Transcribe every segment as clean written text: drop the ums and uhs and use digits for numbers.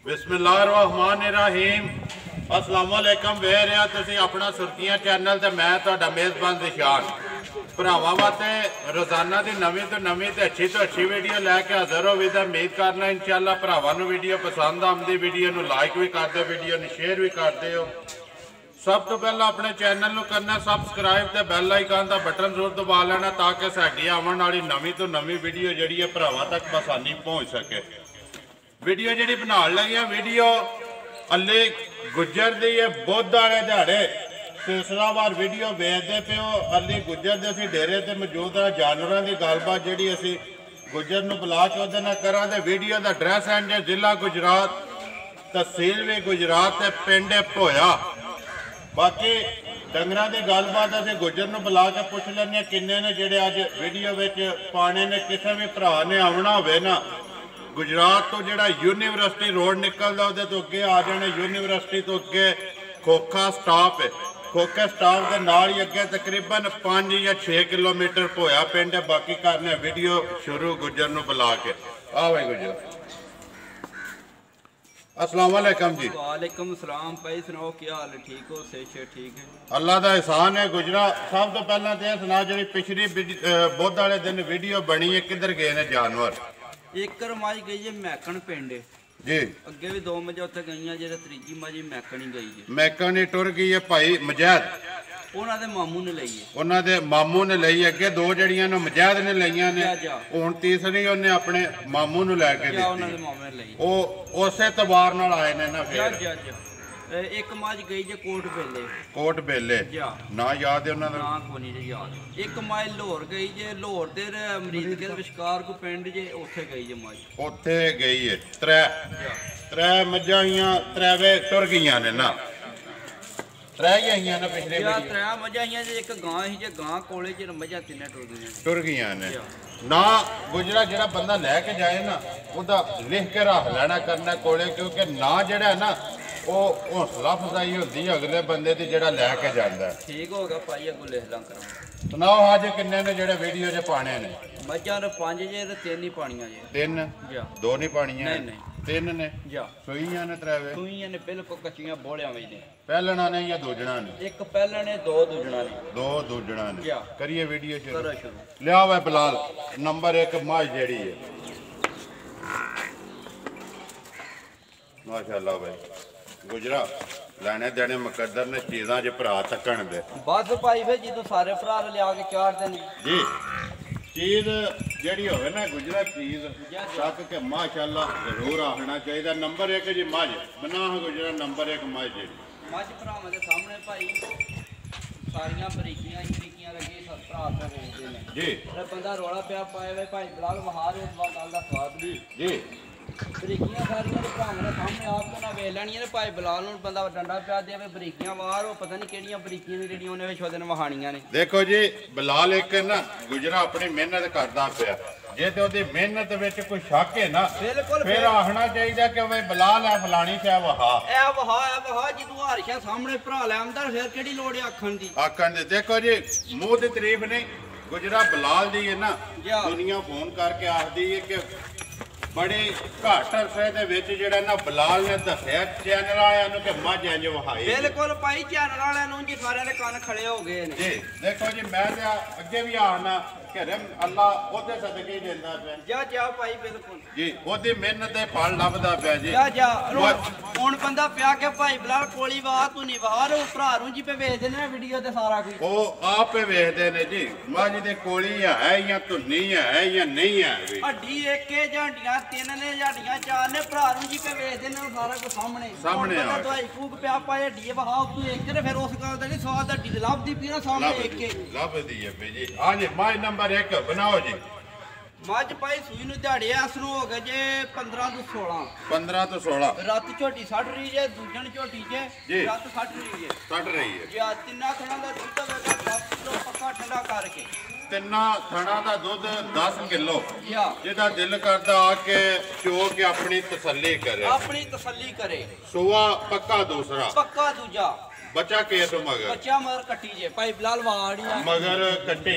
बिस्मिल्लाहिर्रहमानिर्रहीम अस्सलाम वालेकुम वे रहा तुसी अपना सुर्खियां चैनल ते मैं तुहाडा मेज़बान निशान भरावां वास्ते रोज़ाना की नवीं तो नवीं ते अच्छी वीडियो लैके हाज़र हो तो उम्मीद करना इंशाअल्लाह भरावां नूं वीडियो पसंद आउंदी वीडियो नूं लाइक भी कर दो वीडियो नूं शेयर भी कर दो। सब तो पहला अपने चैनल नूं करना सबसक्राइब ते बैल आइकन का बटन जरूर दबा लेना ताकि साडी आउण वाली नवीं तो नवीं वीडियो जिहड़ी है भरावां तक आसानी पहुँच सके। वीडियो जी बना लगी वीडियो अली गुज्जर दी बुध वाले दिहाड़े सिलसिलावार वीडियो वेचते पे हो। अली गुज्जर के असीं डेरे ते मौजूद हाँ। जानवरों की गलबात जी असी गुज्जर नूं बुला के उहदे नाल करा ते वीडियो का एड्रैस है जिला गुजरात तहसील भी गुजरात ते पिंड भोया। बाकी डंगरां की गलबात असीं गुज्जर नूं बुला के पुछ लैंदे किन्ने ने जिहड़े अज वीडियो विच पाने ने। किसी भी भरा ने आउणा होवे ना गुजरात तो जोड़ा यूनीवर्सिटी रोड निकलता वो तो अगे आ जाने। यूनीवर्सिटी तो अगे खोखा स्टाप है। खोखे स्टाप के नाल ही अगे तकरीबन 5 या 6 किलोमीटर होया पिंड है। बाकी करने वीडियो शुरू गुज्जर नूं बुला के आ भाई गुज्जर। अस्सलाम वालेकुम जी। वालेकुम सलाम भाई सुनाओ क्या हाल है? ठीक हो? सेहत ठीक है? अल्लाह का एहसान है गुजरा। सब तो पहला तो यह सुना जी पिछली बुध वाले दिन वीडियो बनी है किधर गए ने जानवर? एक रमाई गई है मैकन पिंड जी। अगे भी 2 मजे उत्थे गई हैं जेह्ड़े त्रीजी मजी मैकन ही गई है। मैकन ही टुर गई है भाई मजैद उन्हां दे मामू ने लई है। उन्हां दे मामू ने लई अगे 2 जड़ियां ने मजैद ने लईयां ने हुण तीसरी उन्हें अपने मामू ने लैके दित्ती। उन्हां दे मामे ने लई ओ उसे तबार नाल आए ने ना फिर एक मज गई जे कोट बेले ना याद है उन्हां दा ना कोनी जे याद। एक मज लाहौर गई जे लाहौर दे अमरीक के विचकार को पिंड जे उत्थे गई जे मज उत्थे गई है। त्रै मज्जां हियां त्रै टुर गईयां ने ना त्रै ही आईयां ना पिछले त्रै मज्जां हियां जे एक गां ही जे गां कोले च मज्जां तिन्ने टुर गईयां ने ना गुजरा जिहड़ा बंदा लैके जाए ना उहदा लिख के रख लेना करना कोले क्योंकि ना जिहड़ा है ना वो हौसला अफजाई होती है अगले बंदे की जिहड़ा लैके जांदा है। ठीक हो गया भाई अगू लिख ला करा सुनाओ अज किन्ने ने जिहड़े वीडियो च पाने ने? मज्जां ने 5 जे ते 3 ही पानियां जे 3 2 नहीं पानियां नहीं 3 ने जा सूइयां ने त्रैवे सूइयां ने बिल्कुल कच्चियां बोलियां में ने पहलना ने या दूजना ने? एक पहला ने 2 दूजना ने 2 दूजना ने। करिए वीडियो करो शुरू शुरू। लिया वे बिलाल नंबर 1 मज जेड़ी है माशाल्लाह भाई गुजरा लैने देने मुकद्दर ने चीज़ां च भरा तकन दे बस भाई फिर जो सारे भरा लिया के चार दिन जी चीज़ जेड़ी होवे ना गुजरा चीज़ तक के माशाल्लाह जरूर आखना चाहिए। नंबर 1 जी मज बना गुजरा नंबर 1 मज जी मज भरावां दे सामने भाई सारियां बरीकियां लगी सब भरा पे वेचदे ने जी। बंदा रोला पिया पाए वे भाई बिलाल बहार इस गल दा स्वाद भी जी बरीकियां सारियां दे भरावां दे सामने आप तो ना वेच लैणियां ने भाई बिलाल नूं बंदा डंडा पिया देवे बरीकियां वार वो पता नहीं किहड़ियां बरीकियां ने जेहड़ियां उन्हें विच ओहदे वहाणियां ने। देखो जी बिलाल एक ना गुजरा अपनी मेहनत करदा पिया जे तो ओहदी मेहनत विच कोई शक है ना बिल्कुल फिर आखना चाहिए कि भाई बिलाल है फलानी शै वहा वहा जदों हारिशा सामने भरा लैंदा फिर केड़ी लोड़ है आखण दी। देखो जी मुंह की तारीफ नहीं गुजरा बिलाल दी है ना दुनिया फोन करके आखदी है कि बड़े घट अरसे दे विच जिहड़ा ना बिलाल ने दस्सिया चैनल वालियां नूं कि मझ इंज वहाई। बिल्कुल भाई चैनल वालियां नूं जी सारे दे कान खड़े हो गए ने। जी देखो जी मैं ते अगे भी आखना कि अल्लाह ओहदे सदके देंदा पिया जा भाई बिल्कुल जी ओहदी मेहनत दे फल लभदा पिया जी जा हुण बंदा पिया के भाई बिलाल कोली वाह तू नहीं बाहर भरा नूं जी पे वेच देने वीडियो ते सारा कुछ ओ आप पे वेचदे ने जी मझ दे कोली है या धुन्नी है या नहीं है हड्डी एक के झांडियां 3 ने झांडियां 4 ने भरा नूं जी पे वेच देने सारा कुछ सामने दवाई फूक पिया पाए हड्डी वहा तू एक ते फिर उस गल दा नहीं स्वाद हड्डी लभदी पी ना सामने एक के लभदी है पे जी। हां जी मझ नंबर 1 बनाओ जी मज भाई सूई नूं दिहाड़े असरू हो गए जे 15 तो 16 रात झोटी 60 रही जे दूजन झोटी जे रात 60 रही है जी। तिन्ना थणा दा दुध होगा 10 किलो पक्का ठंडा करके तिन्ना थणा दा दुध 10 किलो जिहदा दिल करदा आके चो के अपनी तसल्ली करे सुआ पक्का दूजा बच्चा के तो मगर कट्टी जे भाई बिलाल वाड़ी मगर कट्टी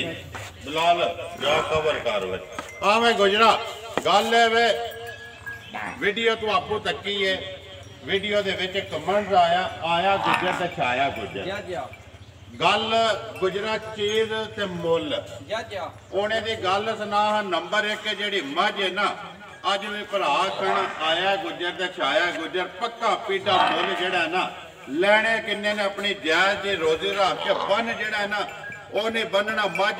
बिलाल जा कवर कर वे आ वे गुजरा गल है वे वीडियो तू आपको तकी है ਵੀਡੀਓ ਦੇ ਵਿੱਚ ਕਮੈਂਟ ਆਇਆ ਗੁੱਜਰ ਤੇ ਛਾਇਆ ਗੁੱਜਰ ਗੱਲ ਗੁਜਰਾ ਚੀਜ਼ ਤੇ ਮੁੱਲ ਉਹਨੇ ਦੀ ਗੱਲ ਸੁਣਾ। ਨੰਬਰ 1 ਜਿਹੜੀ ਮੱਝ ਹੈ ਨਾ, ਅੱਜ ਵੀ ਭਰਾ ਕਣ ਆਇਆ ਗੁੱਜਰ ਤੇ ਛਾਇਆ ਗੁੱਜਰ, ਪੱਕਾ ਪੀਟਾ ਮੁੱਲ ਜਿਹੜਾ ਨਾ ਲੈਣੇ ਕਿੰਨੇ ਨੇ ਆਪਣੀ ਜਾਇਜ਼ ਦੀ ਰੋਜ਼ੀ ਰੱਖ ਕੇ ਬੰਨ ਜਿਹੜਾ ਨਾ ਉਹਨੇ ਬੰਨਣਾ। ਮੱਝ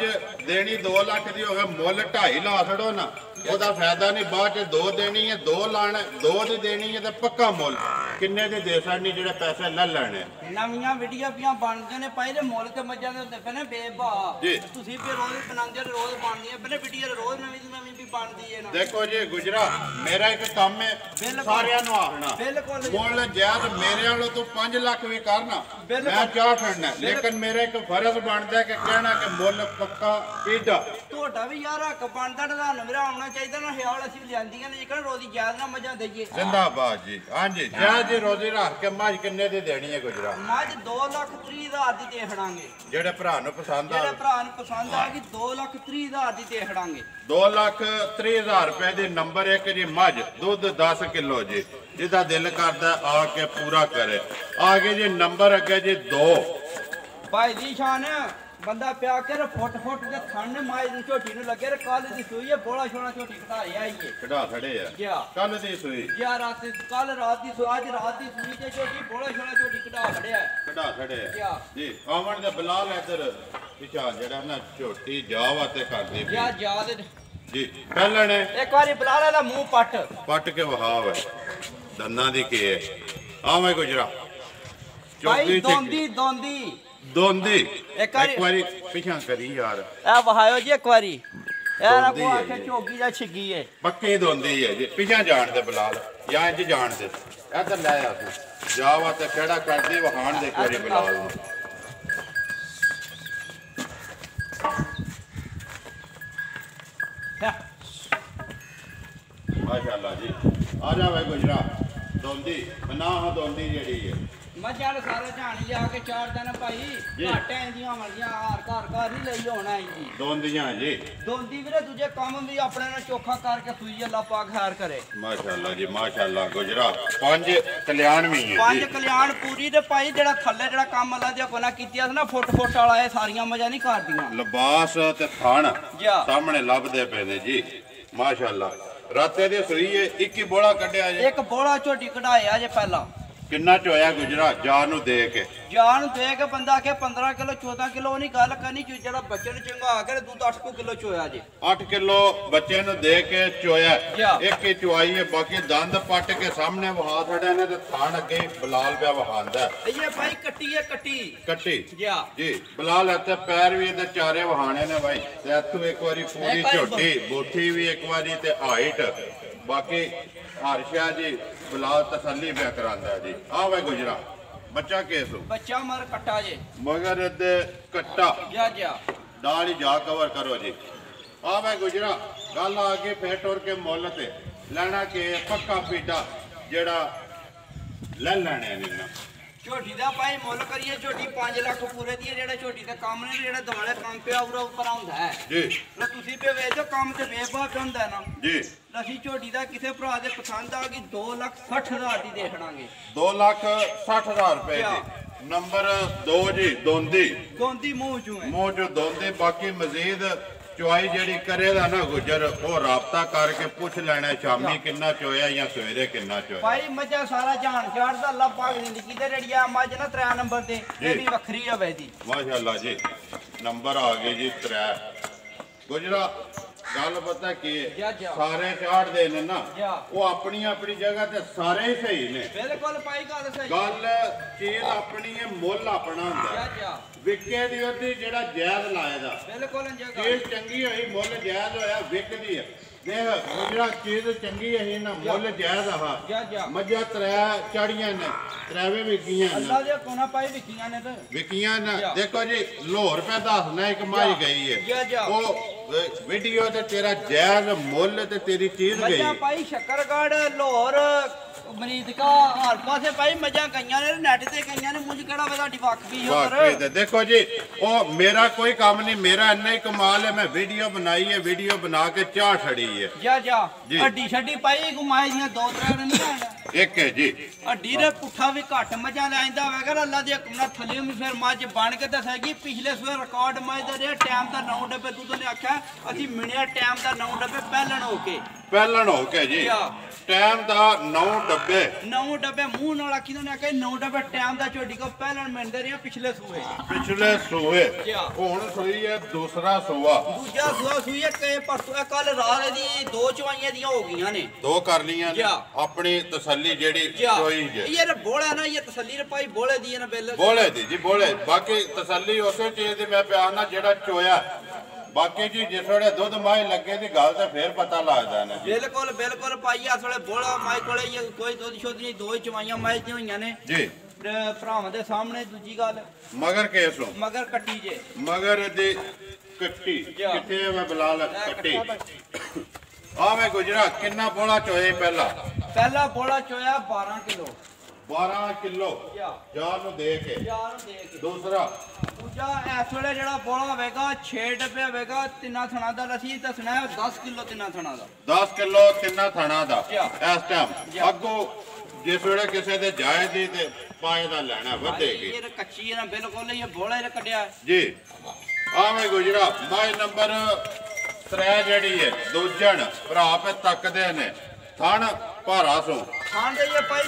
ਦੇਣੀ 2 ਲੱਖ ਦੀ ਹੋਵੇ, ਮੁੱਲ 2.5 ਲਾ ਛੜੋ ਨਾ, ਉਹਦਾ ਫਾਇਦਾ ਨਹੀਂ। ਬਾਅਦ ਚ 2 ਦੇਣੀ ਹੈ, 2 ਲਾਣਾ, 2 ਦੀ ਦੇਣੀ ਹੈ ਤੇ ਪੱਕਾ ਮੁੱਲ ਕਿੰਨੇ ਦੇ ਦੇ ਸਕਣੀ ਜਿਹੜੇ ਪੈਸੇ ਲੈ ਲੈਣੇ। ਨਵੀਆਂ ਵੀਡੀਓ ਪੀਆਂ ਬਣਦੇ ਨੇ ਪਹਿਲੇ ਮੁੱਲ ਤੇ ਮੱਝਾਂ ਦੇ ਹੁੰਦੇ ਪਏ ਨੇ ਬੇਭਾ। ਤੁਸੀਂ ਵੀ ਰੋਜ਼ ਬਣਾਉਂਦੇ ਰੋਜ਼ ਬਣਦੀਆਂ ਪਹਿਲੇ ਵੀਡੀਓ ਰੋਜ਼ ਨਵੀਂ ਤੋਂ ਨਵੀਂ ਵੀ ਬਣਦੀ ਹੈ ਨਾ। ਦੇਖੋ ਜੀ ਗੁਜਰਾ, ਮੇਰਾ ਇੱਕ ਕੰਮ ਹੈ ਸਾਰਿਆਂ ਨੂੰ ਆਖਣਾ, ਮੁੱਲ ਜਾਇਜ਼ ਮੇਰੇ ਵੱਲੋਂ ਤੂੰ 5 ਲੱਖ ਵੀ ਕਰਨਾ, ਮੈਂ ਚਾਹ ਖੜਨਾ, ਲੇਕਿਨ ਮੇਰਾ ਇੱਕ ਫਰਜ਼ ਬਣਦਾ ਕਿ ਕਹਿਣਾ ਕਿ ਮੁੱਲ ਪੱਕਾ ਪੀਟਾ। ਤੁਹਾਡਾ ਵੀ ਯਾਰ ਹੱਕ ਬਣਦਾ ਨਾ, ਤੁਹਾਨੂੰ ਮੇਰਾ ਆਉਣਾ ਚਾਹੀਦਾ ਨਾ। ਖਿਆਲ ਅਸੀਂ ਲਿਆਂਦੀਆਂ ਨੇ ਜੇਕਰ ਰੋਜ਼ੀ ਜਾਇਜ਼ ਨਾ ਮੱਝਾਂ ਦਈਏ। ਜ਼ਿੰਦਾਬਾਦ ਜੀ। ਹਾਂਜੀ, ਜਾਇਜ਼ ਦੀ ਰੋਜ਼ੀ ਰੱਖ ਕੇ ਮੱਝ ਕਿੰਨੇ ਦੀ ਦੇਣੀ ਹੈ ਗੁਜਰਾ? ਮੱਝ 2,30,000 ਦੀ ਦੇ ਖੜਾਂਗੇ। ਜਿਹੜੇ ਭਰਾ ਨੂੰ ਪਸੰਦ ਆ, ਜਿਹੜੇ ਭਰਾ ਨੂੰ ਪਸੰਦ ਆ ਗਈ 2,30,000 ਦੀ ਦੇ ਖੜਾਂਗੇ। 2,30,000 ਰੁਪਏ ਦੀ। ਨੰਬਰ 1 ਜੀ ਮੱਝ, ਦੁੱਧ 10 ਕਿਲੋ ਜੀ, ਜਿਹਦਾ ਦਿਲ ਕਰਦਾ ਆ ਕੇ ਪੂਰਾ ਕਰੇ। ਆ ਗਏ ਜੀ ਨੰਬਰ ਅੱਗੇ ਜੀ 2 ਭਾਈ ਦੀ ਸ਼ਾਨ ਬੰਦਾ ਪਿਆ ਕੇ ਫੁੱਟ ਦੇ ਥਣ ਮਾਈ ਨੂੰ ਝੋਟੀ ਨੂੰ ਲੱਗੇ। ਕੱਲ ਦੀ ਸੂਈ ਹੈ, ਬੋਲਾ ਛੋਣਾ ਝੋਟੀ ਘਟਾਈ ਆਈ ਹੈ, ਕਢਾ ਖੜੇ ਆ। ਕੱਲ ਦੀ ਸੂਈ ਕੱਲ ਰਾਤ ਦੀ ਸੂਈ, ਅੱਜ ਰਾਤ ਦੀ ਸੂਈ ਤੇ ਝੋਟੀ ਬੋਲਾ ਛੋਣਾ ਝੋਟੀ ਘਟਾ ਖੜਿਆ ਜੀ। ਆਵਣ ਦੇ ਬਲਾਲ ਇੱਧਰ ਪਿਛਾ ਜਿਹੜਾ ਨਾ ਝੋਟੀ ਜਾਵਾ ਤੇ ਕਰਦੀ ਜੀ। ਪਹਿਲਾਂ ਨੇ ਇੱਕ ਵਾਰੀ ਬਲਾਲ ਦਾ ਮੂੰਹ ਪੱਟ ਕੇ ਵਹਾਵ ਹੈ ਦੰਦਾਂ ਦੀ ਕੀ ਹੈ। ਆਵੇਂ ਗੁਜਰਾ ਭਾਈ ਦੋਂਦੀ ਇੱਕ ਵਾਰੀ ਪਿਛਾਂ ਕਰੀ ਯਾਰ, ਇਹ ਵਹਾਇਓ ਜੀ ਇੱਕ ਵਾਰੀ। ਇਹ ਨਾ ਕੋ ਆਖੇ ਝੋਗੀ ਦਾ ਛਿੱਗੀ ਹੈ, ਪੱਕੀ ਦੋਂਦੀ ਹੈ ਜੀ। ਪਿਛਾਂ ਜਾਣ ਦੇ ਬਲਾਲ ਜਾਂ ਇੰਜ ਜਾਣ ਦੇ, ਇੱਧਰ ਲੈ ਆ ਤੂੰ ਜਾਵਾ ਤੇ ਕਿਹੜਾ ਕਰਦੀ ਵਹਾਣ ਦੇ ਇੱਕ ਵਾਰੀ ਬਲਾਲ ਨੂੰ। ਮਾਸ਼ਾਅੱਲਾ ਜੀ। ਆ ਜਾ ਵੇ ਗੁਜਰਾ ਦੋਂਦੀ ਬਣਾ ਦੋਂਦੀ ਜਿਹੜੀ ਹੈ ਮੱਝਾਂ ਸਾਰੇ ਝਾਣੀ ਲਿਆ ਕੇ 4 ਦਿਨ ਭਾਈ ਘਾਟਾਂ ਦੀਆਂ ਮਰਦੀਆਂ ਘਰ ਨਹੀਂ ਲਈ ਹੋਣਾ ਜੀ। ਦੋਂਦੀਆਂ ਜੀ, ਦੋਂਦੀ ਵੀਰੇ ਦੂਜੇ ਕੰਮ ਵੀ ਆਪਣੇ ਨਾਲ ਚੋਖਾ ਕਰਕੇ ਸੂਈ ਅੱਲਾ ਪਾਕ ਖੈਰ ਕਰੇ। ਮਾਸ਼ਾਅੱਲਾ ਜੀ ਮਾਸ਼ਾਅੱਲਾ। ਗੁਜਰਾ 5 ਕਲਿਆਣ ਵੀ ਹੈ 5 ਕਲਿਆਣ ਪੂਰੀ ਤੇ ਭਾਈ ਜਿਹੜਾ ਥੱਲੇ ਜਿਹੜਾ ਕੰਮ ਅੱਲਾ ਦੀਆਂ ਕੋਨਾ ਕੀਤੀਆਂ ਸੀ ਨਾ ਫੁੱਟ ਵਾਲਾ, ਇਹ ਸਾਰੀਆਂ ਮੱਝਾਂ ਨਹੀਂ ਕਰਦੀਆਂ। ਲਿਬਾਸ ਤੇ ਥਣ ਸਾਹਮਣੇ ਲੱਭਦੇ ਪਏ ਨੇ ਜੀ ਮਾਸ਼ਾਅੱਲਾ। ਰਾਤੇ ਦੇ ਸੂਈ ਹੈ, ਇੱਕ ਹੀ ਬੋਲਾ ਕੱਢਿਆ ਜੀ। ਇੱਕ ਬੋਲਾ ਝੋਟੀ ਕਢਾਇਆ ਜੇ ਪਹਿਲਾਂ। ਕਿੰਨਾ ਚੋਇਆ ਗੁਜਰਾ ਜਾਨ ਨੂੰ ਦੇ ਕੇ ਬੰਦਾ ਕੇ 15 ਕਿਲੋ 14 ਕਿਲੋ ਨਹੀਂ ਗੱਲ ਕਰਨੀ। ਜਿਹੜਾ ਬੱਚੇ ਨੂੰ ਚੰਗਾ ਆ ਕੇ ਦੁੱਧ 8 ਕਿਲੋ ਚੋਇਆ ਜੇ। 8 ਕਿਲੋ ਬੱਚੇ ਨੂੰ ਦੇ ਕੇ ਚੋਇਆ, ਇੱਕ ਹੀ ਚੁਆਈ ਹੈ। ਬਾਕੀ ਦੰਦ ਪੱਟ ਕੇ ਸਾਹਮਣੇ ਵਹਾ ਛੜਿਆ ਨੇ ਤੇ ਥਾਣ ਅੱਗੇ ਬਲਾਲ ਪਿਆ ਵਹਾਂਦਾ। ਇਹ ਭਾਈ ਕੱਟੀ ਹੈ ਕੱਟੀ ਜੀ। ਬਲਾਲ ਇੱਥੇ ਪੈਰ ਵੀ ਇਹਦੇ ਚਾਰੇ ਵਹਾਣੇ ਨੇ ਭਾਈ, ਤੇ ਇੱਥੋਂ ਇੱਕ ਵਾਰੀ ਪੂਰੀ ਝੋਟੀ ਬੋਠੀ ਵੀ ਇੱਕ ਵਾਰੀ ਤੇ ਹਾਈਟ। ਬਾਕੀ ਹਰਸ਼ਾ ਜੀ ਬਲਾਲ ਤਸੱਲੀ ਪਿਆ ਕਰਾਂਦਾ ਜੀ। ਆ ਵੇ ਗੁਜਰਾ ਬੱਚਾ ਕੇਸ ਬੱਚਾ ਮਰ ਕੱਟਾ ਜੇ ਮਗਰ ਇਹਦੇ ਕੱਟਾ ਦਾਲ ਹੀ ਜਾ ਕਵਰ ਕਰੋ ਜੀ। ਆ ਵੇ ਗੁਜਰਾ ਗੱਲ ਆ ਕੇ ਫੇਰ ਟੁਰ ਕੇ ਮੁੱਲ ਤੇ ਲੈਣਾ ਕਿ ਪੱਕਾ ਪੀਟਾ ਜਿਹੜਾ ਲੈ ਲੈਣੇ ਨੇ ਨਾ। ਝੋਟੀ ਦਾ ਭਾਈ ਮੁੱਲ ਕਰੀਏ, ਝੋਟੀ 5 ਲੱਖ ਪੂਰੇ ਦੀ ਹੈ। ਜਿਹੜਾ ਝੋਟੀ ਦਾ ਕੰਮ ਨੇ ਜਿਹੜਾ ਦੁਆਲੇ ਕੰਮ ਪਿਆ ਉਰਾ ਉੱਪਰ ਆਉਂਦਾ ਹੈ ਜੀ। ਲੈ ਤੁਸੀਂ ਤੇ ਵੇਚੋ ਕੰਮ ਤੇ ਬੇਬਾਕ ਹੁੰਦਾ ਨਾ ਜੀ। ਅਸੀਂ ਝੋਟੀ ਦਾ ਕਿਸੇ ਭਰਾ ਦੇ ਪਸੰਦ ਆ ਗਈ 2,60,000 ਦੀ ਦੇ ਖੜਾਂਗੇ। 2,60,000 ਰੁਪਏ ਦੀ। ਨੰਬਰ 2 ਜੀ ਦੋਂਦੀ ਮੂੰਹ ਚੋਂ ਦੋਂਦੀ। ਬਾਕੀ ਮਜ਼ੀਦ ਚੁਆਈ ਜਿਹੜੀ ਕਰੇ ਦਾ ਨਾ ਗੁਜਰ, ਉਹ ਰਾਬਤਾ ਕਰਕੇ ਪੁੱਛ ਲੈਣਾ ਸ਼ਾਮੀ ਕਿੰਨਾ ਚੋਇਆ ਜਾਂ ਸਵੇਰੇ ਕਿੰਨਾ ਚੋਇਆ। ਭਾਈ ਮੱਝਾਂ ਸਾਰਾ ਜਾਣ ਚਾੜਦਾ ਅੱਲਾ ਪਾਕ ਜ਼ਿੰਦਗੀ ਤੇ ਜਿਹੜੀ ਆ ਮੱਝ ਨਾ 3 ਨੰਬਰ ਤੇ ਇਹ ਵੀ ਵੱਖਰੀ ਹੋਵੇ ਦੀ। ਮਾਸ਼ਾਅੱਲਾ ਜੀ। ਨੰਬਰ ਆ ਗਏ ਜੀ 3 ਗੁਜਰਾ। ਗੱਲ ਪਤਾ ਕੀ ਹੈ, ਸਾਰੇ ਚਾੜਦੇ ਨੇ ਨਾ, ਉਹ ਆਪਣੀ ਜਗ੍ਹਾ ਤੇ ਸਾਰੇ ਹੀ ਸਹੀ ਨੇ। ਬਿਲਕੁਲ ਭਾਈ ਗੱਲ ਸਹੀ। ਗੱਲ ਚੀਜ਼ ਆਪਣੀ ਹੈ, ਮੁੱਲ ਆਪਣਾ ਹੁੰਦਾ। ਵਿਕੇ ਦੀ ਉਹਦੀ ਜਿਹੜਾ ਜਾਇਜ਼ ਲਾਏਦਾ ਬਿਲਕੁਲ ਚੀਜ਼ ਚੰਗੀ ਹੋਈ ਮੁੱਲ ਜਾਇਜ਼ ਹੋਇਆ ਵਿਕਦੀ ਹੈ। ਦੇਖ ਜਿਹੜਾ ਚੀਜ਼ ਚੰਗੀ ਹੈ ਨਾ ਮੁੱਲ ਜਾਇਜ਼ ਆ। ਮੱਝਾਂ 3 ਚਾੜੀਆਂ ਨੇ, 3ਵੇਂ ਵਿਕੀਆਂ ਅੱਲਾ ਦੇ ਕੋਨਾ ਪਾਈ ਵਿਕੀਆਂ ਨੇ। ਦੇਖੋ ਜੀ ਲਾਹੌਰ ਰੁਪਏ ਦੱਸਣਾ ਇੱਕ ਮਾਈ ਗਈ ਹੈ, ਉਹ ਵੀਡੀਓ ਤੇ ਤੇਰਾ ਜਾਇਜ਼ ਮੁੱਲ ਤੇ ਤੇਰੀ ਚੀਜ਼ ਗਈ। ਮੱਝਾਂ ਪਾਈ ਸ਼ੱਕਰਗੜ੍ਹ ਲਾਹੌਰ ਮਰੀਦਕਾ ਹਰ ਪਾਸੇ ਭਾਈ ਮੱਝਾਂ ਗਈਆਂ ਨੇ, ਨੈਟ ਤੇ ਗਈਆਂ ਨੇ। ਮੁਝ ਕਿਹੜਾ ਤੁਹਾਡੀ ਵਾਕਫੀ ਹੋ। ਦੇਖੋ ਜੀ ਉਹ ਮੇਰਾ ਕੋਈ ਕੰਮ ਨਹੀਂ, ਮੇਰਾ ਇੰਨਾ ਹੀ ਕਮਾਲ ਹੈ। ਮੈਂ ਵੀਡੀਓ ਬਣਾਈ ਹੈ, ਵੀਡੀਓ ਬਣਾ ਕੇ ਚਾਹ ਛੜੀ ਹੈ। ਹੱਡੀ ਛੱਡੀ ਪਾਈ ਘੁਮਾਈ ਦੀਆਂ 2-3 ਨਹੀਂ ਆਣਾ। ਇੱਕ ਹੈ ਜੀ ਹੱਡੀ ਦੇ ਪੁੱਠਾ ਵੀ ਘੱਟ ਮੱਝਾਂ ਲੈਂਦਾ ਹੋਵੇਗਾ ਅੱਲਾ ਦੇ ਹੁਕਮ ਨਾਲ ਥੱਲੇ ਵੀ ਫਿਰ ਮੱਝ ਬਣ ਕੇ ਦੱਸੇਗੀ ਪਿਛਲੇ ਸਵੇਰ ਰਿਕਾਰਡ ਮੱਝ ਦਾ ਰਿਹਾ ਟਾਈਮ ਦਾ 9 ਡੱਬੇ ਦੁੱਧ ਨੇ ਆਖਿਆ ਅਸੀਂ ਮਿਣਿਆ ਟਾਈਮ ਦਾ 9 ਡੱਬੇ ਪਹਿਲਣ ਹੋ ਕੇ ਜੀ ਟਾਈਮ ਦਾ 9 ਡੱਬੇ ਮੂੰਹ ਨਾਲ ਆਖੀ ਨੇ ਆਖਿਆ 9 ਡੱਬੇ ਟਾਈਮ ਦਾ ਝੋਟੀ ਕੋ ਪਹਿਲਣ ਮਿਲਦੇ ਰਿਹਾ ਪਿਛਲੇ ਸੂਏ ਹੁਣ ਸੂਈ ਹੈ ਦੂਜਾ ਸੂਆ ਸੂਈ ਹੈ ਕਿ ਪਰਸੋਂ ਕੱਲ ਰਾਤ ਦੀ 2 ਚਵਾਈਆਂ ਦੀਆਂ ਹੋ ਗਈਆਂ ਨੇ 2 ਕਰ ਲੀਆਂ ਨੇ ਆਪਣੀ ਤਸੱਲੀ ਜਿਹੜੀ ਕੋਈ ਜੇ ਇਹ ਬੋਲੇ ਨਾ ਇਹ ਤਸੱਲੀ ਰ ਭਾਈ ਬੋਲੇ ਦੀ ਨਾ ਬਿੱਲ ਬੋਲੇ ਦੀ ਜੀ ਬੋਲੇ ਬਾਕੀ ਤਸੱਲੀ ਉਸੇ ਚੀਜ਼ ਦੀ ਮੈਂ ਪਿਆਰ ਨਾਲ ਜਿਹੜਾ ਚੋਇਆ ਬਾਕੀ ਜੀ ਜਿਸ ਵੇਲੇ ਦੁੱਧ ਮਾਈ ਲੱਗੇ ਦੀ ਗੱਲ ਤੇ ਫੇਰ ਪਤਾ ਲੱਗਦਾ ਨਾ ਜੀ ਬਿਲਕੁਲ ਭਾਈ ਇਸ ਵੇਲੇ ਬੋਲਾ ਮਾਈ ਕੋਲੇ ਕੋਈ ਦੁੱਧ ਸ਼ੁੱਧ ਨਹੀਂ 2 ਚਵਾਈਆਂ ਮਾਈ ਦੀਆਂ ਹੋਈਆਂ ਨੇ ਜੀ ਭਰਾਵਾਂ ਦੇ ਸਾਹਮਣੇ ਦੂਜੀ ਗੱਲ ਮਗਰ ਕੇਸ ਲੋ ਮਗਰ ਕੱਟੀ ਜੇ ਮਗਰ ਦੀ ਕੱਟੀ ਕਿੱਥੇ ਹੈ ਬਲਾਲ ਕੱਟੀ ਆ ਮੈਂ ਗੁਜਰਾ ਕਿੰਨਾ ਬੋਲਾ ਚੋਏ ਪਹਿਲਾ ਬੋਲਾ ਚੋਇਆ 12 ਕਿਲੋ ਜਾਨ ਨੂੰ ਦੇ ਕੇ ਦੂਜਾ ਇਸ ਵੇਲੇ ਜਿਹੜਾ ਬੋਲਾ ਹੋਵੇਗਾ 6 ਡੱਬੇ ਹੋਵੇਗਾ ਤਿੰਨਾਂ ਥਣਾ ਦਾ ਅਸੀਂ ਦੱਸਣਾ 10 ਕਿਲੋ ਤਿੰਨਾਂ ਥਣਾ ਦਾ 10 ਕਿਲੋ ਤਿੰਨਾਂ ਥਣਾ ਦਾ ਇਸ ਟਾਈਮ ਅੱਗੋਂ ਜਿਸ ਵੇਲੇ ਕਿਸੇ ਦੇ ਜਾਏ ਦੀ ਤੇ ਪਾਏ ਦਾ ਲੈਣਾ ਵਧੇਗੀ ਇਹ ਕੱਚੀ ਹੈ ਨਾ ਬਿਲਕੁਲ ਇਹ ਬੋਲਾ ਇਹ ਕੱਢਿਆ ਜੀ ਆਵੇਂ ਗੁਜਰਾ ਮਾਈ ਨੰਬਰ 3 ਜਿਹੜੀ ਹੈ ਦੂਜਣ ਭਰਾ ਪੇ ਤੱਕਦੇ ਨੇ ਥਣ ਭਾਰਾ ਸੋ ਥਣ ਦੇ ਇਹ ਭਾਈ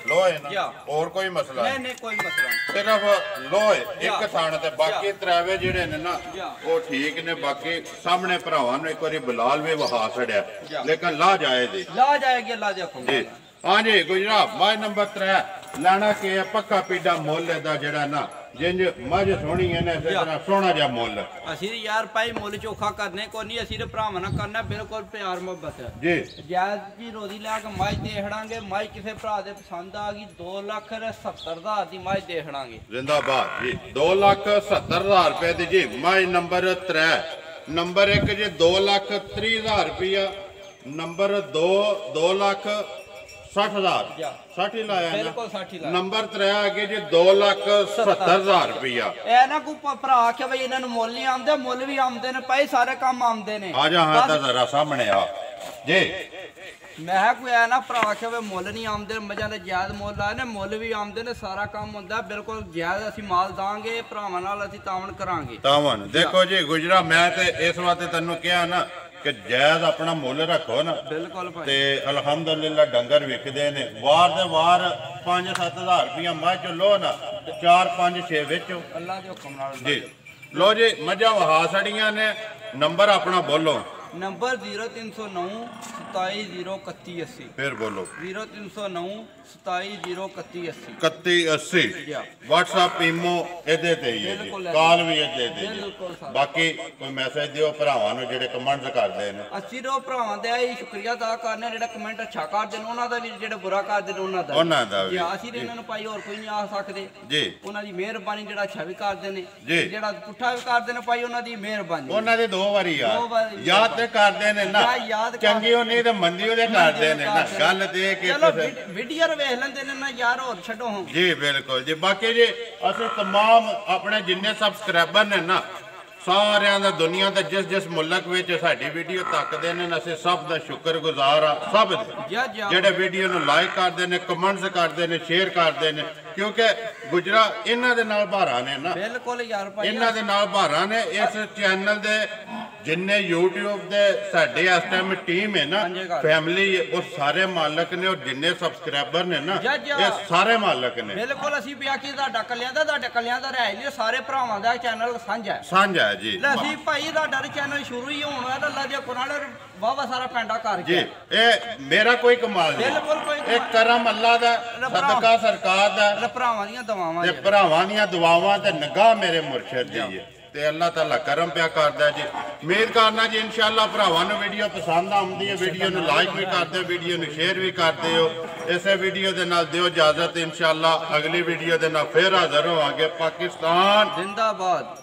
ਲੋਏ ਨਾ ਹੋਰ ਕੋਈ ਮਸਲਾ ਨਹੀਂ ਕੋਈ ਮਸਲਾ ਨਹੀਂ ਸਿਰਫ ਲੋਏ ਇੱਕ ਥਣ ਤੇ ਬਾਕੀ ਤਰਾਵੇ ਜਿਹੜੇ ਨੇ ਨਾ ਉਹ ਠੀਕ ਨੇ ਬਾਕੀ ਸਾਹਮਣੇ ਭਰਾਵਾਂ ਨੂੰ ਇੱਕ ਵਾਰੀ ਬਲਾਲ ਵੀ ਵਹਾ ਛੜਿਆ ਲੇਕਿਨ ਲਾ ਜਾਏਗੀ ਅੱਲਾ ਦੇ ਹੁਕਮ ਜੀ हाँ जी गुजरात माय नंबर 3 लाना के पक्का पीडा मोल दा जेड़ा ना जिंज मझ सोहनी है ना इस तरह सोहना जा मोल ਅਸੀਂ ਯਾਰ ਭਾਈ ਮੁੱਲ ਚੋਖਾ ਕਰਨੇ ਕੋਈ ਨਹੀਂ ਅਸੀਂ ਤੇ ਭਰਾਵਾਂ ਨਾਲ ਕਰਨਾ ਬਿਲਕੁਲ ਪਿਆਰ ਮੁਹੱਬਤ ਜੀ ਜਾਇਜ਼ ਜੀ ਰੋਜ਼ੀ ਲੈ ਕੇ ਮਾਝ ਦੇਖੜਾਂਗੇ ਮਾਝ ਕਿਸੇ ਭਰਾ ਦੇ ਪਸੰਦ ਆ ਗਈ 2,70,000 ਦੀ ਮਾਝ ਦੇਖੜਾਂਗੇ ਜ਼ਿੰਦਾਬਾਦ ਜੀ 2,70,000 ਰੁਪਏ ਦੀ ਜੀ ਮਾਝ ਨੰਬਰ 3 ਨੰਬਰ 1 ਜੀ 2,30,000 ਰੁਪਇਆ ਨੰਬਰ 2 ਲੱਖ 60,000 60 ਲਾਇਆ ਬਿਲकुल 60 ਲਾਇਆ ਨੰਬਰ 3 ਅੱਗੇ ਜੀ 2,70,000 ਰੁਪਇਆ ਇਹ ਨਾ ਕੋ ਭਰਾ ਆਖਿਆ ਬਈ ਇਹਨਾਂ ਨੂੰ ਮੁੱਲ ਨਹੀਂ ਆਉਂਦੇ ਮੁੱਲ ਵੀ ਆਉਂਦੇ ਨੇ ਪਏ ਸਾਰੇ ਕੰਮ ਆਉਂਦੇ ਨੇ ਆ ਜਾ ਹਾਂ ਤਾਂ ਜ਼ਰਾ ਸਾਹਮਣੇ ਆ ਜੀ ਮੈਂ ਕੋਈ ਆ ਨਾ ਭਰਾ ਆਖਿਆ ਬਈ ਮੁੱਲ ਨਹੀਂ ਆਉਂਦੇ ਮਜਾਂ ਦੇ ਜਾਇਜ਼ ਮੁੱਲ ਆਏ ਨੇ ਮੁੱਲ ਵੀ ਆਉਂਦੇ ਨੇ ਸਾਰਾ ਕੰਮ ਹੁੰਦਾ ਬਿਲਕੁਲ ਜਾਇਜ਼ ਅਸੀਂ ਮਾਲ ਦਾਂਗੇ ਭਰਾਵਾਂ ਨਾਲ ਅਸੀਂ ਤਾਵਨ ਕਰਾਂਗੇ ਦੇਖੋ ਜੀ ਗੁਜਰਾ ਮੈਂ ਤੇ ਇਸ ਵਾਸਤੇ ਤੈਨੂੰ ਕਿਹਾ ਨਾ ਕਿ ਜਾਇਜ਼ ਆਪਣਾ ਮੁੱਲ ਰੱਖੋ ਨਾ ਬਿਲਕੁਲ ਭਾਈ ਤੇ ਅਲਹਮਦੁਲਿਲਾ ਡੰਗਰ ਵਿਕਦੇ ਨੇ ਵਾਰ ਦੇ ਵਾਰ 5-7,000 ਰੁਪਇਆ ਮੱਝ ਲੋ ਨਾ 4-5-6 ਵਿੱਚ ਅੱਲਾ ਦੇ ਹੁਕਮ ਨਾਲ ਜੀ ਲੋ ਜੀ ਮੱਝਾਂ ਵਹਾ ਛੜੀਆਂ ਨੇ ਨੰਬਰ ਆਪਣਾ ਬੋਲੋ ਨੰਬਰ 0309 270180 ਫਿਰ ਬੋਲੋ 0309 270180 3180 WhatsApp ਈਮੋ ਇਹਦੇ ਤੇ ਹੀ ਹੈ ਜੀ ਕਾਲ ਵੀ ਇਹਦੇ ਤੇ ਜੀ ਬਾਕੀ ਕੋਈ ਮੈਸੇਜ ਦਿਓ ਭਰਾਵਾਂ ਨੂੰ ਜਿਹੜੇ ਕਮੈਂਟਸ ਕਰਦੇ ਨੇ ਅਸੀਂ ਰੋ ਭਰਾਵਾਂ ਦਾ ਇਹ ਸ਼ੁਕਰੀਆ ਅਦਾ ਕਰਨੇ ਜਿਹੜਾ ਕਮੈਂਟ ਅੱਛਾ ਕਰਦੇ ਨੇ ਉਹਨਾਂ ਦਾ ਵੀ ਜਿਹੜੇ ਬੁਰਾ ਕਰਦੇ ਨੇ ਉਹਨਾਂ ਦਾ ਵੀ ਅਸੀਂ ਇਹਨਾਂ ਨੂੰ ਭਾਈ ਹੋਰ ਕੋਈ ਨਹੀਂ ਆ ਸਕਦੇ ਜੀ ਉਹਨਾਂ ਦੀ ਮਿਹਰਬਾਨੀ ਜਿਹੜਾ ਅੱਛਾ ਵੀ ਕਰਦੇ ਨੇ ਜਿਹੜਾ ਪੁੱਠਾ ਵੀ ਕਰਦੇ ਨੇ ਭਾਈ ਉਹਨਾਂ ਦੀ ਮਿਹਰਬਾਨੀ ਉਹਨਾਂ ਦੇ 2 ਵਾਰੀ ਯਾਦ ਤੇ ਕਰਦੇ ਨੇ ਨਾ ਚੰਗੀ ਉਹ ਨਹੀਂ ਤੇ ਮੰਦੀ ਉਹਦੇ ਕਰਦੇ ਨੇ ਨਾ ਗੱਲ ਤੇ ਕਿ ਚਲੋ ਵੀਡੀਓ ਵੇਖ ਲੈਂਦੇ ਨੇ ਨਾ ਯਾਰ ਹੋਰ ਛੱਡੋ ਜੀ ਬਿਲਕੁਲ ਜੀ ਬਾਕੀ ਜੀ ਅਸੀਂ तमाम ਆਪਣੇ ਜਿੰਨੇ ਸਬਸਕ੍ਰਾਈਬਰ ਨੇ ਨਾ ਸਾਰਿਆਂ ਦਾ ਦੁਨੀਆ ਦੇ ਜਿਸ ਮੁਲਕ ਵਿੱਚ ਸਾਡੀ ਵੀਡੀਓ ਤੱਕਦੇ ਨੇ ਅਸੀਂ ਸਭ ਦਾ ਸ਼ੁਕਰਗੁਜ਼ਾਰ ਆ ਸਭ ਜਿਹੜੇ ਵੀਡੀਓ ਨੂੰ ਲਾਈਕ ਕਰਦੇ ਨੇ ਕਮੈਂਟਸ ਕਰਦੇ ਨੇ ਸ਼ੇਅਰ ਕਰਦੇ ਨੇ ਕਿਉਂਕਿ ਗੁਜਰਾ ਇਹਨਾਂ ਦੇ ਨਾਲ ਭਾਰਾ ਨੇ ਨਾ ਬਿਲਕੁਲ ਯਾਰ ਭਾਈ ਇਹਨਾਂ ਦੇ ਨਾਲ ਭਾਰਾ ਨੇ ਇਸ ਚੈਨਲ ਦੇ ਜਿੰਨੇ YouTube ਦੇ ਸਾਡੇ ਇਸ ਟਾਈਮ ਟੀਮ ਹੈ ਨਾ ਫੈਮਿਲੀ ਉਹ ਸਾਰੇ ਮਾਲਕ ਨੇ ਔਰ ਜਿੰਨੇ ਸਬਸਕ੍ਰਾਈਬਰ ਨੇ ਨਾ ਇਹ ਸਾਰੇ ਮਾਲਕ ਨੇ ਬਿਲਕੁਲ ਅਸੀਂ ਵੀ ਆਖੀ ਤੁਹਾਡਾ ਕੱਲਿਆਂ ਦਾ ਰਹਿ ਲਿਓ ਸਾਰੇ ਭਰਾਵਾਂ ਦਾ ਚੈਨਲ ਸਾਂਝਾ ਹੈ ਜੀ ਅਸੀਂ ਭਾਈ ਤੁਹਾਡਾ ਚੈਨਲ ਸ਼ੁਰੂ ਹੀ ਹੋਣਾ ਹੈ ਅੱਲਾ ਦੇ ਕੁਰਾਨ ਵਾਵਾ ਸਾਰਾ ਪੈਂਡਾ ਕਰ ਗਿਆ ਜੀ ਇਹ ਮੇਰਾ ਕੋਈ ਕਮਾਲ ਨਹੀਂ ਬਿਲਕੁਲ ਕੋਈ ਇਹ ਕਰਮ ਅੱਲਾ ਦਾ ਸਦਕਾ ਸਰਕਾਰ ਦਾ ਭਰਾਵਾਂ ਦੀਆਂ ਦੁਆਵਾਂ ਤੇ ਨਿਗਾਹ ਮੇਰੇ ਮੁਰਸ਼ਿਦ ਦੀ ਹੈ ਤੇ ਅੱਲਾਹ ਤਾਲਾ ਕਰਮ ਪਿਆ ਕਰਦਾ ਜੀ ਉਮੀਦ ਕਰਨਾ ਜੀ ਇਨਸ਼ਾਅੱਲਾ ਭਰਾਵਾਂ ਨੂੰ ਵੀਡੀਓ ਪਸੰਦ ਆਉਂਦੀ ਹੈ ਵੀਡੀਓ ਨੂੰ ਲਾਈਕ ਵੀ ਕਰਦੇ ਹੋ ਵੀਡੀਓ ਨੂੰ ਸ਼ੇਅਰ ਵੀ ਕਰਦੇ ਹੋ ਇਸੇ ਵੀਡੀਓ ਦੇ ਨਾਲ ਦਿਓ ਇਜਾਜ਼ਤ ਇਨਸ਼ਾਅੱਲਾ ਅਗਲੀ ਵੀਡੀਓ ਦੇ ਨਾਲ ਫੇਰ ਹਾਜ਼ਰ ਹੋਵਾਂਗੇ ਪਾਕਿਸਤਾਨ ਜ਼ਿੰਦਾਬਾਦ।